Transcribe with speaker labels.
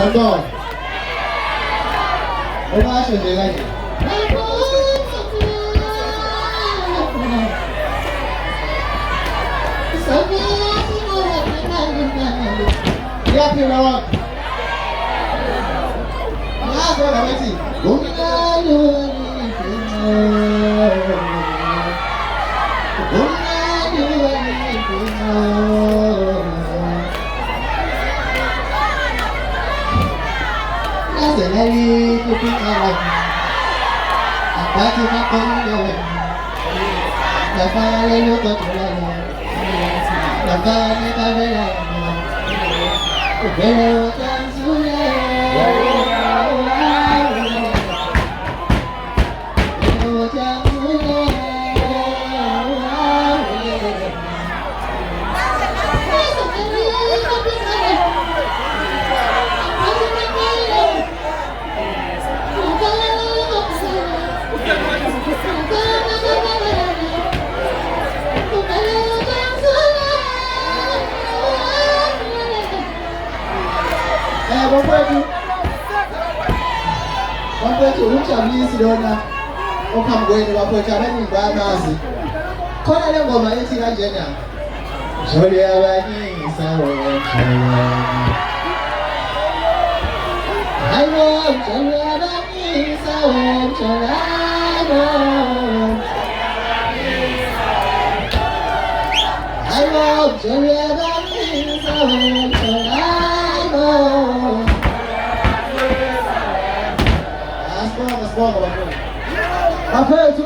Speaker 1: D'accord. On va changer là. Il y a plus là. Ah, bon, la merci. Wapwetu umchamlisi lona ukamgweni wapwetu abanye bamazi khona le ngoma ethi kanjena joli abanyisa wona hayo joli abanyisa wona hayo joli abanyisa wona Wapwetu